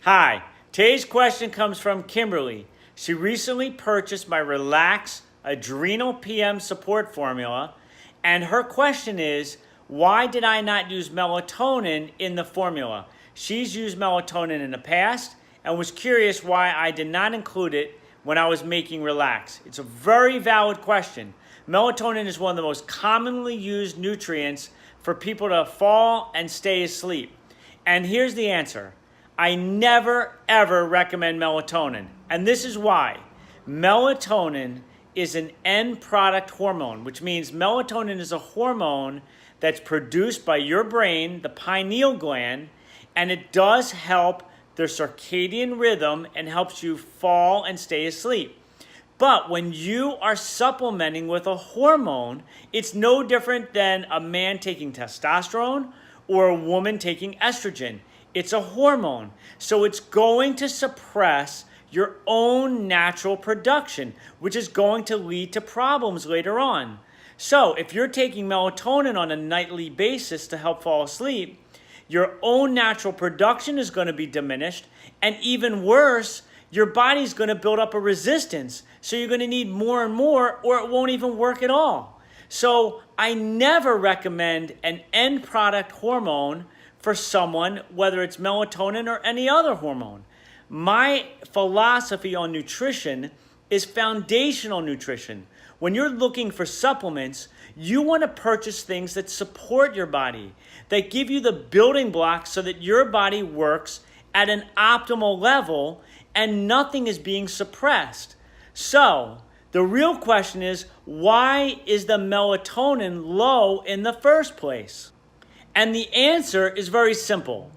Hi, today's question comes from Kimberly. She recently purchased my Relax Adrenal PM support formula, and her question is, why did I not use melatonin in the formula? She's used melatonin in the past and was curious why I did not include it when I was making Relax. It's a very valid question. Melatonin is one of the most commonly used nutrients for people to fall and stay asleep. And here's the answer. I never, ever recommend melatonin. And this is why. Melatonin is an end product hormone, which means melatonin is a hormone that's produced by your brain, the pineal gland, and it does help the circadian rhythm and helps you fall and stay asleep. But when you are supplementing with a hormone, it's no different than a man taking testosterone or a woman taking estrogen. It's a hormone, so it's going to suppress your own natural production, which is going to lead to problems later on. So if you're taking melatonin on a nightly basis to help fall asleep, your own natural production is going to be diminished, and even worse, your body's going to build up a resistance. So you're going to need more and more, or it won't even work at all. So I never recommend an end product hormone for someone, whether it's melatonin or any other hormone. My philosophy on nutrition is foundational nutrition. When you're looking for supplements, you want to purchase things that support your body, that give you the building blocks so that your body works at an optimal level and nothing is being suppressed. So the real question is, why is the melatonin low in the first place? And the answer is very simple.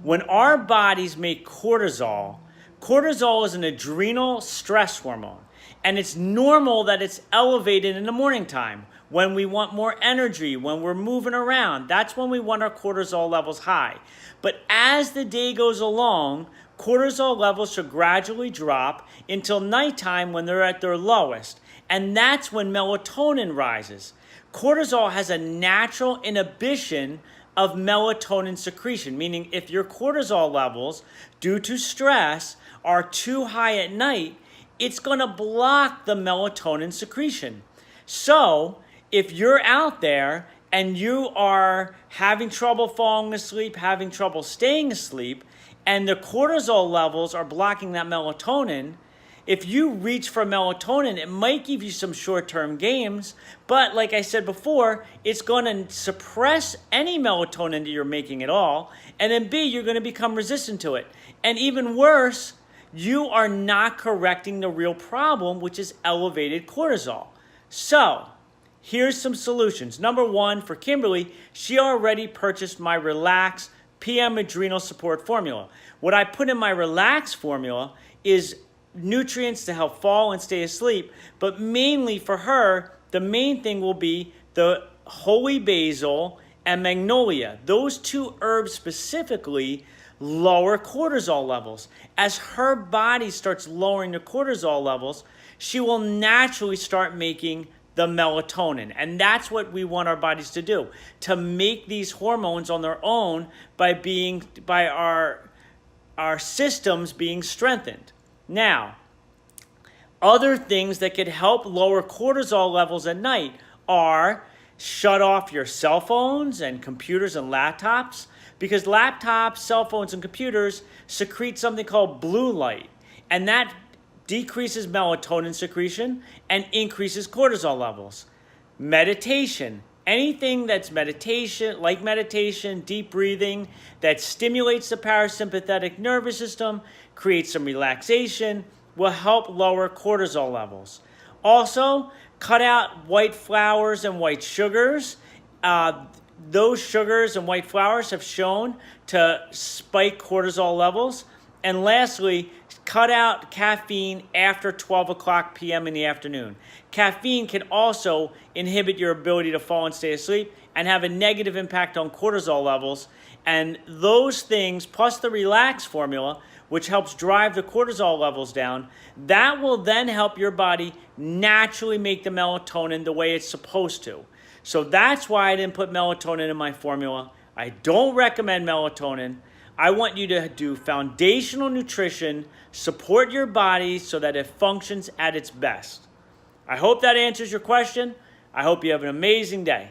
When our bodies make cortisol, cortisol is an adrenal stress hormone. And it's normal that it's elevated in the morning time when we want more energy, when we're moving around. That's when we want our cortisol levels high. But as the day goes along, cortisol levels should gradually drop until nighttime when they're at their lowest. And that's when melatonin rises. Cortisol has a natural inhibition of melatonin secretion, meaning if your cortisol levels due to stress are too high at night, it's going to block the melatonin secretion. So if you're out there and you are having trouble falling asleep, having trouble staying asleep, and the cortisol levels are blocking that melatonin, if you reach for melatonin, it might give you some short-term gains, but like I said before, it's going to suppress any melatonin that you're making at all, and then B, you're going to become resistant to it. And even worse, you are not correcting the real problem, which is elevated cortisol. So here's some solutions. Number one, for Kimberly, she already purchased my Relax PM Adrenal Support Formula. What I put in my Relax formula is nutrients to help fall and stay asleep, but mainly for her, the main thing will be the holy basil and magnolia. Those two herbs specifically lower cortisol levels. As her body starts lowering the cortisol levels, she will naturally start making the melatonin. And that's what we want our bodies to do, to make these hormones on their own by our systems being strengthened. Now, other things that could help lower cortisol levels at night are shut off your cell phones and computers and laptops, because laptops, cell phones, and computers secrete something called blue light, and that decreases melatonin secretion and increases cortisol levels. Meditation. Anything that's meditation, like meditation, deep breathing, that stimulates the parasympathetic nervous system, creates some relaxation, will help lower cortisol levels. Also, cut out white flours and white sugars. Those sugars and white flours have shown to spike cortisol levels. And lastly, cut out caffeine after 12 o'clock p.m. in the afternoon. Caffeine can also inhibit your ability to fall and stay asleep and have a negative impact on cortisol levels. And those things, plus the Relax formula, which helps drive the cortisol levels down, that will then help your body naturally make the melatonin the way it's supposed to. So that's why I didn't put melatonin in my formula. I don't recommend melatonin. I want you to do foundational nutrition, support your body so that it functions at its best. I hope that answers your question. I hope you have an amazing day.